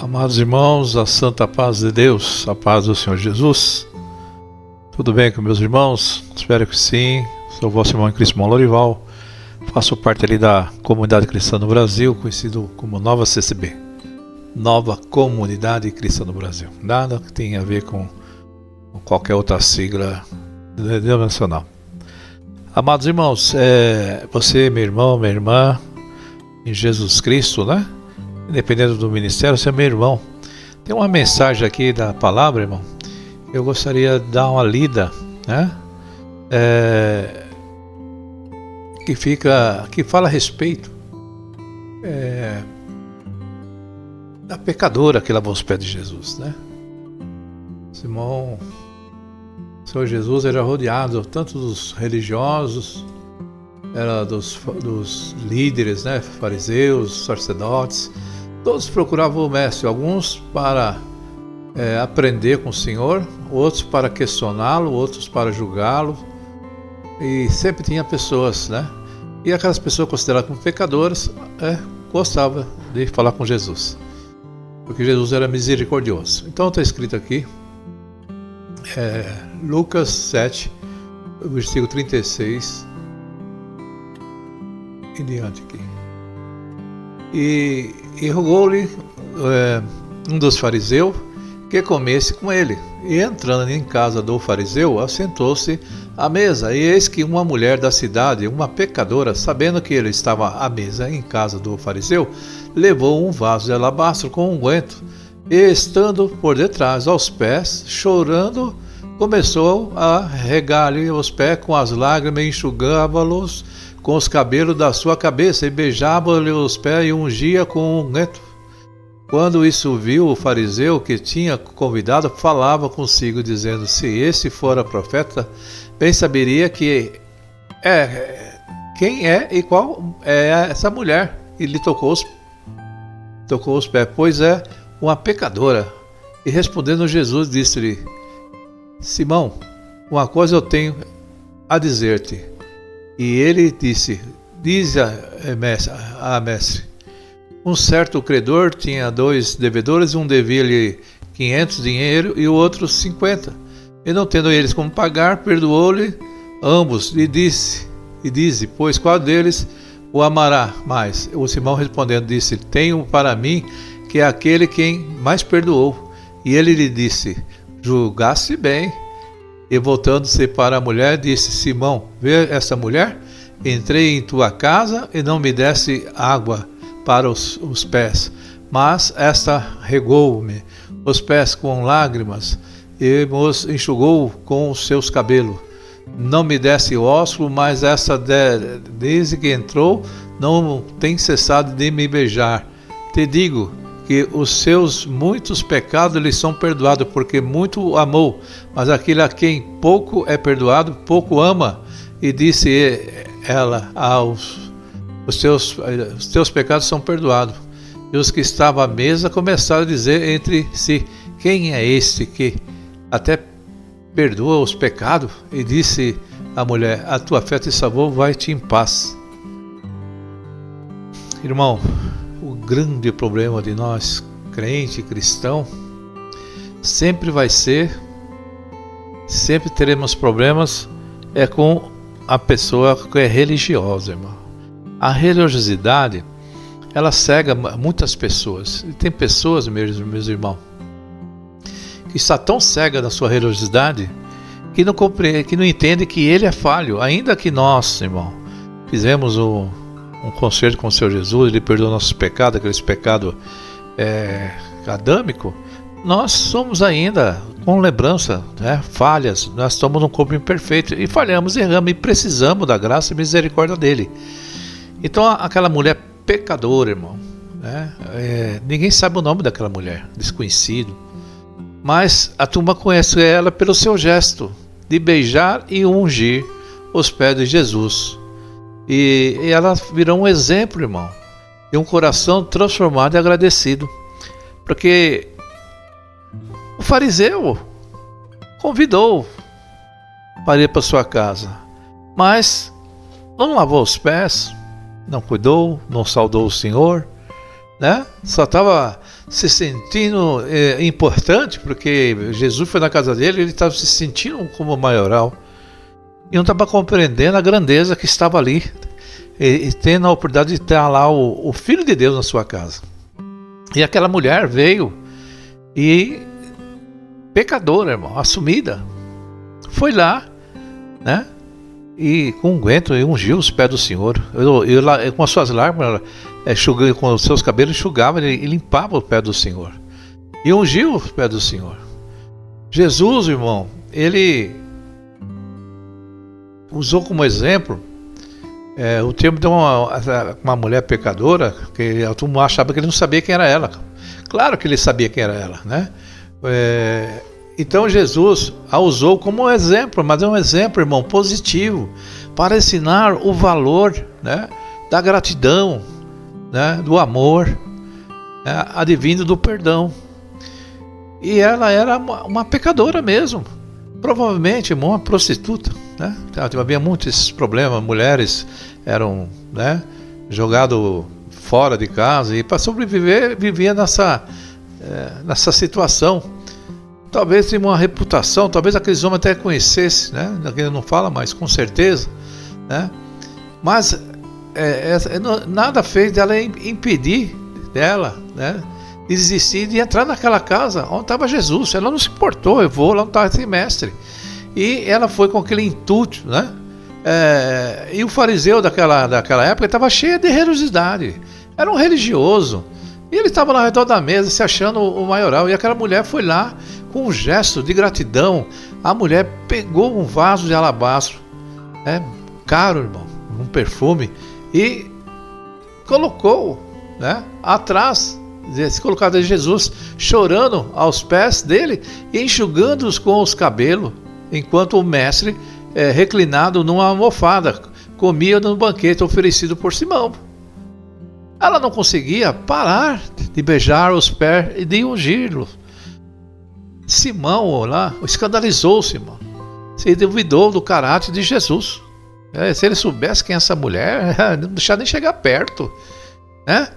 Amados irmãos, a santa paz de Deus, a paz do Senhor Jesus. Tudo bem com meus irmãos? Espero que sim. Sou vosso irmão em Cristo, Lorival. Faço parte ali da Comunidade Cristã no Brasil, conhecido como Nova CCB. Nova Comunidade Cristã no Brasil. Nada que tenha a ver com qualquer outra sigla denominacional. Amados irmãos, você, meu irmão, minha irmã, em Jesus Cristo, né? Independente do ministério, você é meu irmão. Tem uma mensagem aqui da palavra, irmão. Eu gostaria de dar uma lida, né? Que fala a respeito da pecadora que lavou os pés de Jesus, né? O Senhor Jesus era rodeado tanto dos religiosos, era dos líderes, né? Fariseus, sacerdotes. Todos procuravam o mestre, alguns para aprender com o Senhor, outros para questioná-lo, outros para julgá-lo. E sempre tinha pessoas, né? E aquelas pessoas consideradas como pecadoras gostavam de falar com Jesus, porque Jesus era misericordioso. Então está escrito aqui, Lucas 7, versículo 36 em diante aqui. E rogou-lhe um dos fariseus que comesse com ele. E entrando em casa do fariseu, assentou-se à mesa. E eis que uma mulher da cidade, uma pecadora, sabendo que ele estava à mesa em casa do fariseu, levou um vaso de alabastro com unguento. E estando por detrás aos pés, chorando, começou a regar-lhe os pés com as lágrimas, enxugava-los com os cabelos da sua cabeça, e beijava-lhe os pés e ungia com unguento. Quando isso viu, o fariseu que tinha convidado falava consigo, dizendo: se esse fora profeta, bem saberia quem é e qual é essa mulher. E lhe tocou os pés, pois é uma pecadora. E respondendo Jesus, disse-lhe: Simão, uma coisa eu tenho a dizer-te. E ele disse: dize a mestre. Um certo credor tinha 2 devedores, um devia-lhe 500 dinheiro e o outro 50. E não tendo eles como pagar, perdoou-lhe ambos e disse, pois qual deles o amará mais? O Simão respondendo disse: tenho para mim que é aquele quem mais perdoou. E ele lhe disse: julgaste bem. E voltando-se para a mulher, disse: Simão, vê essa mulher? Entrei em tua casa e não me desse água para os pés, mas esta regou-me os pés com lágrimas e os enxugou com os seus cabelos. Não me desse ósculo, mas essa desde que entrou não tem cessado de me beijar. Te digo que os seus muitos pecados lhe são perdoados, porque muito amou, mas aquele a quem pouco é perdoado, pouco ama. E disse ela: os teus pecados são perdoados. E os que estavam à mesa começaram a dizer entre si: quem é este que até perdoa os pecados? E disse a mulher: a tua fé te salvou, vai-te em paz. Irmão, o grande problema de nós, crente cristão, sempre teremos problemas com a pessoa que é religiosa, irmão. A religiosidade, ela cega muitas pessoas. E tem pessoas, meus irmãos, que está tão cega na sua religiosidade que não compreende, que não entende que ele é falho. Ainda que nós, irmão, fizemos um concerto com o Senhor Jesus, ele perdoou nossos pecados, aqueles pecados adâmicos, nós somos ainda com lembrança, né, falhas. Nós estamos num corpo imperfeito e falhamos, erramos e precisamos da graça e misericórdia dele. Então aquela mulher pecadora, irmão, né, ninguém sabe o nome daquela mulher, desconhecido, mas a turma conhece ela pelo seu gesto de beijar e ungir os pés de Jesus. E ela virou um exemplo, irmão, de um coração transformado e agradecido, porque o fariseu convidou para ir para sua casa, mas não lavou os pés, não cuidou, não saudou o Senhor, né? Só estava se sentindo importante, porque Jesus foi na casa dele, ele estava se sentindo como maioral. E não estava compreendendo a grandeza que estava ali, e tendo a oportunidade de ter lá o Filho de Deus na sua casa. E aquela mulher veio, e pecadora, irmão, assumida, foi lá, né? E com unguento e ungiu os pés do Senhor. Eu com as suas lágrimas, com os seus cabelos, enxugava e limpava o pé do Senhor. E ungiu os pés do Senhor. Jesus, irmão, ele usou como exemplo o termo de uma mulher pecadora, que a turma achava que ele não sabia quem era ela. Claro que ele sabia quem era ela, né? Então Jesus a usou como um exemplo, mas é um exemplo, irmão, positivo, para ensinar o valor, né, da gratidão, né, do amor, né, advindo do perdão. E ela era uma pecadora mesmo, provavelmente, irmão, uma prostituta, né? Havia muitos esses problemas, mulheres eram, né, jogadas fora de casa, e para sobreviver vivia nessa situação. Talvez tinha uma reputação, talvez aqueles homens até conhecessem, né? Ele não fala, mas com certeza, né? Mas nada fez dela impedir dela, né, de desistir de entrar naquela casa onde estava Jesus. Ela não se importou, eu vou lá onde estava esse mestre. E ela foi com aquele intuito, né? E o fariseu daquela época estava cheio de religiosidade, era um religioso. E ele estava lá ao redor da mesa se achando o maioral. E aquela mulher foi lá com um gesto de gratidão. A mulher pegou um vaso de alabastro, caro, irmão, um perfume, e colocou, né, atrás, se colocado de Jesus, chorando aos pés dele e enxugando-os com os cabelos, enquanto o mestre, reclinado numa almofada, comia no banquete oferecido por Simão. Ela não conseguia parar de beijar os pés e de ungir-los. Simão lá escandalizou-se, irmão. Se duvidou do caráter de Jesus. Se ele soubesse quem é essa mulher, não deixava nem chegar perto, né?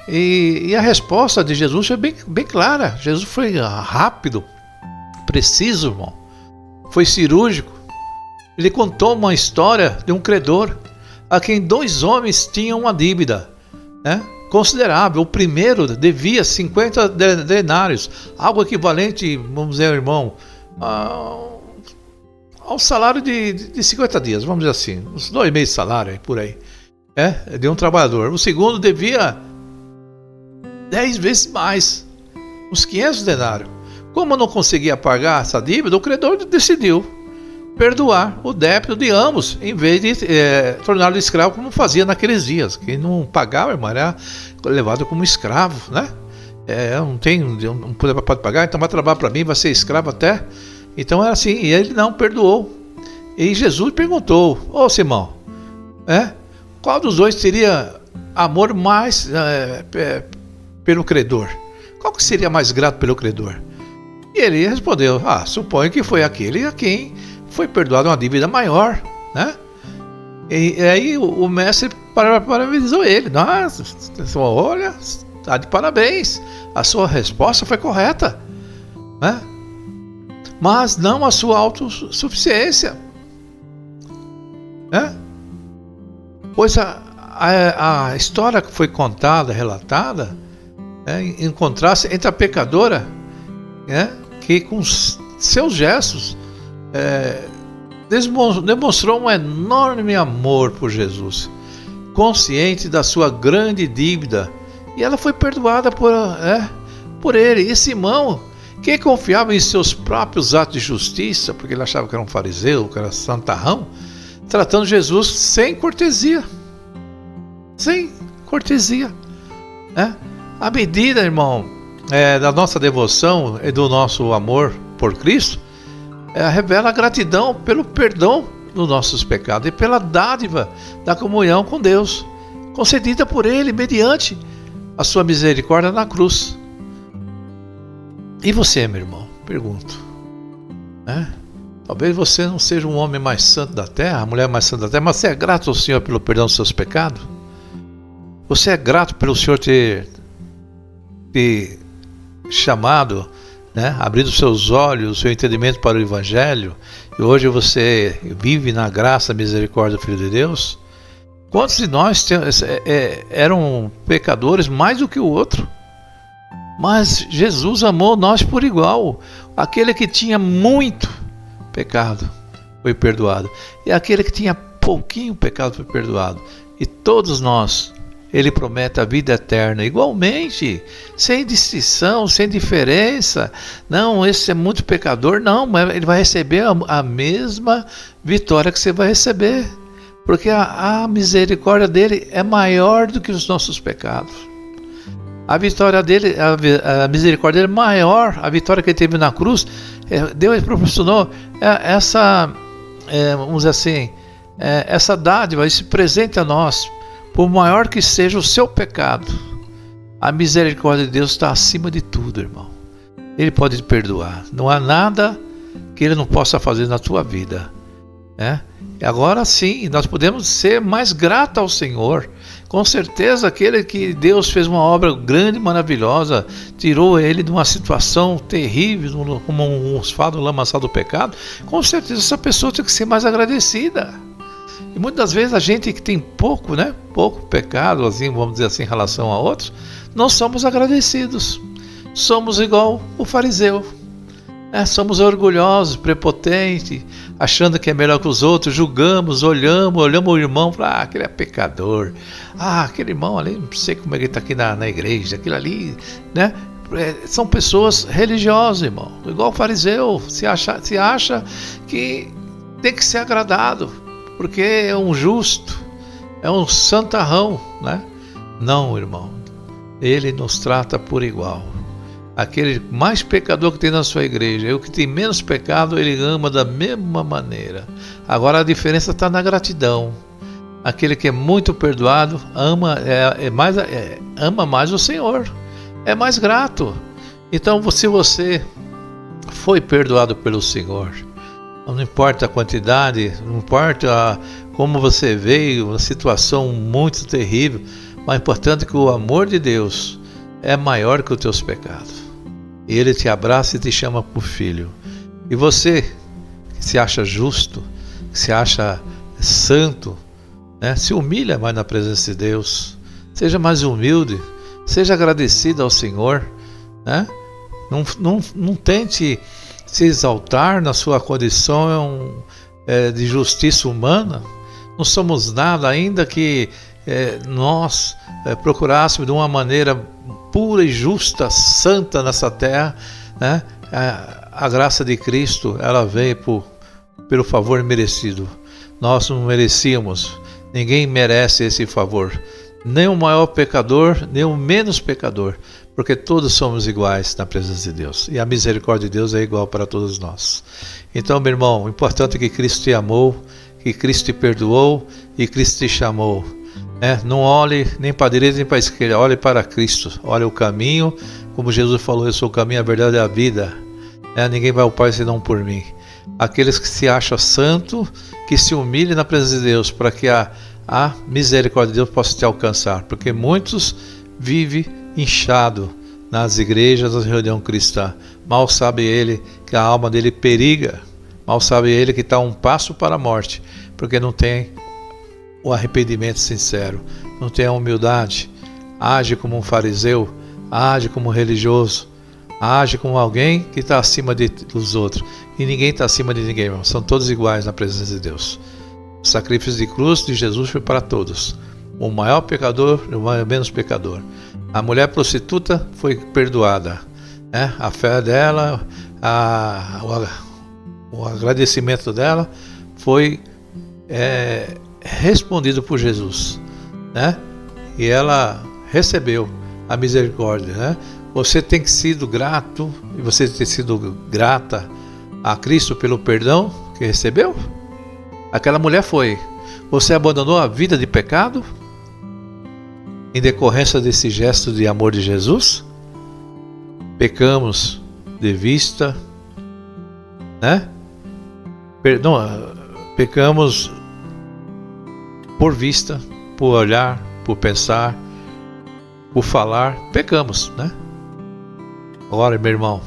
E a resposta de Jesus foi bem clara. Jesus foi rápido, preciso, irmão. Foi cirúrgico. Ele contou uma história de um credor a quem 2 homens tinham uma dívida, né, considerável. O primeiro devia 50 denários, algo equivalente, vamos dizer, irmão, ao salário de 50 dias, vamos dizer assim, uns 2 meses de salário, por aí, de um trabalhador. O segundo devia 10 vezes mais, uns 500 denários. Como não conseguia pagar essa dívida, o credor decidiu perdoar o débito de ambos, em vez de torná-lo escravo, como fazia naqueles dias. Quem não pagava, irmão, era levado como escravo, né? Não pode pagar, então vai trabalhar para mim, vai ser escravo até. Então era assim, e ele não perdoou. E Jesus perguntou: ô Simão, qual dos dois teria amor mais pelo credor? Qual que seria mais grato pelo credor? E ele respondeu: suponho que foi aquele a quem foi perdoado uma dívida maior, né? E aí o mestre parabenizou ele. Nossa, olha, está de parabéns, a sua resposta foi correta, né? Mas não a sua autossuficiência, né? Pois a história que foi contada, relatada, em contraste entre a pecadora, que com seus gestos demonstrou um enorme amor por Jesus, consciente da sua grande dívida, e ela foi perdoada por ele. E Simão, que confiava em seus próprios atos de justiça, porque ele achava que era um fariseu, que era santarrão, tratando Jesus sem cortesia, à medida, irmão, da nossa devoção e do nosso amor por Cristo, revela a gratidão pelo perdão dos nossos pecados e pela dádiva da comunhão com Deus, concedida por Ele mediante a sua misericórdia na cruz. E você, meu irmão? Pergunto. Talvez você não seja um homem mais santo da terra, a mulher mais santa da terra, mas você é grato ao Senhor pelo perdão dos seus pecados? Você é grato pelo Senhor ter te chamado, né, abrindo seus olhos, seu entendimento para o Evangelho, e hoje você vive na graça e misericórdia do Filho de Deus. Quantos de nós eram pecadores mais do que o outro? Mas Jesus amou nós por igual. Aquele que tinha muito pecado foi perdoado, e aquele que tinha pouquinho pecado foi perdoado. E todos nós, Ele promete a vida eterna, igualmente, sem distinção, sem diferença. Não, esse é muito pecador, não, mas ele vai receber a mesma vitória que você vai receber, porque a misericórdia dele é maior do que os nossos pecados. A vitória dele, a misericórdia dele é maior, a vitória que ele teve na cruz, Deus proporcionou vamos dizer assim, essa dádiva, esse presente a nós. Por maior que seja o seu pecado, a misericórdia de Deus está acima de tudo, irmão. Ele pode te perdoar. Não há nada que Ele não possa fazer na tua vida, né? E agora sim, nós podemos ser mais gratos ao Senhor. Com certeza, aquele que Deus fez uma obra grande e maravilhosa, tirou ele de uma situação terrível, como um esfado lamaçal do pecado, com certeza essa pessoa tem que ser mais agradecida. E muitas vezes a gente que tem pouco pecado, assim, vamos dizer assim, em relação a outros, não somos agradecidos. Somos igual o fariseu. Somos orgulhosos, prepotentes, achando que é melhor que os outros, julgamos, olhamos o irmão e falamos, aquele é pecador. Aquele irmão ali, não sei como é que ele está aqui na igreja, aquilo ali, né? São pessoas religiosas, irmão. Igual o fariseu, se acha que tem que ser agradado, porque é um justo, é um santarrão, né? Não, irmão, ele nos trata por igual. Aquele mais pecador que tem na sua igreja, o que tem menos pecado, ele ama da mesma maneira. Agora a diferença está na gratidão. Aquele que é muito perdoado ama mais o Senhor, é mais grato. Então, se você foi perdoado pelo Senhor, não importa a quantidade, não importa como você veio, uma situação muito terrível, mas é importante que o amor de Deus é maior que os teus pecados. E Ele te abraça e te chama por filho. E você, que se acha justo, que se acha santo, né, se humilha mais na presença de Deus. Seja mais humilde, seja agradecido ao Senhor, né? Não tente se exaltar na sua condição de justiça humana. Não somos nada, ainda que nós procurássemos de uma maneira pura e justa, santa nessa terra, né? A graça de Cristo, ela veio pelo favor merecido. Nós não merecíamos, ninguém merece esse favor, nem o maior pecador, nem o menos pecador, porque todos somos iguais na presença de Deus, e a misericórdia de Deus é igual para todos nós. Então, meu irmão, o importante é que Cristo te amou, que Cristo te perdoou e Cristo te chamou. Não olhe nem para a direita nem para a esquerda, olhe para Cristo, olhe o caminho, como Jesus falou, eu sou o caminho, a verdade e a vida. Ninguém vai ao Pai senão por mim. Aqueles que se acham santo, que se humilhem na presença de Deus, para que a misericórdia de Deus possa te alcançar, porque muitos vivem inchados nas igrejas, nas reuniões cristãs. Mal sabe ele que a alma dele periga, mal sabe ele que está um passo para a morte, porque não tem o arrependimento sincero, não tem a humildade, age como um fariseu, age como um religioso, age como alguém que está acima dos outros, e ninguém está acima de ninguém, irmão. São todos iguais na presença de Deus. O sacrifício de cruz de Jesus foi para todos, o maior pecador e o menos pecador. A mulher prostituta foi perdoada, a fé dela, o agradecimento dela foi respondido por Jesus, e ela recebeu a misericórdia, Você tem sido grato, e você tem sido grata a Cristo pelo perdão que recebeu? Aquela mulher foi. Você abandonou a vida de pecado em decorrência desse gesto de amor de Jesus? Pecamos de vista, pecamos por vista, por olhar, por pensar, por falar, pecamos, Agora, meu irmão,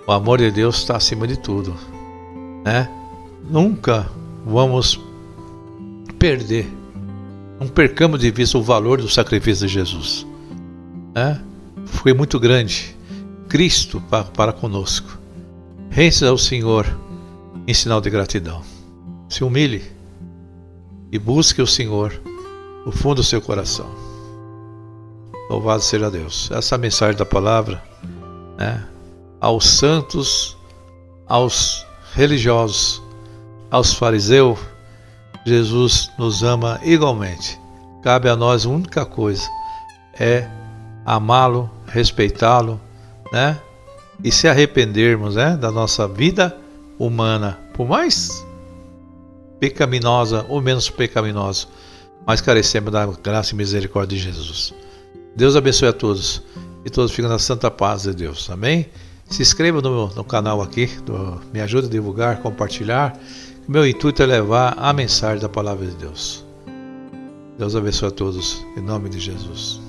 o amor de Deus está acima de tudo, né? Nunca vamos perder, não percamos de vista o valor do sacrifício de Jesus, né? Foi muito grande. Cristo para conosco. Rende-se ao Senhor em sinal de gratidão. Se humilhe e busque o Senhor no fundo do seu coração. Louvado seja Deus. Essa é a mensagem da palavra, né? Aos santos, aos religiosos, aos fariseus, Jesus nos ama igualmente. Cabe a nós a única coisa, é amá-lo, respeitá-lo, né? E se arrependermos, né, da nossa vida humana, por mais pecaminosa ou menos pecaminosa, mas carecemos da graça e misericórdia de Jesus. Deus abençoe a todos e todos ficam na santa paz de Deus. Amém? Se inscreva no canal aqui, me ajude a divulgar, compartilhar. Meu intuito é levar a mensagem da palavra de Deus. Deus abençoe a todos, em nome de Jesus.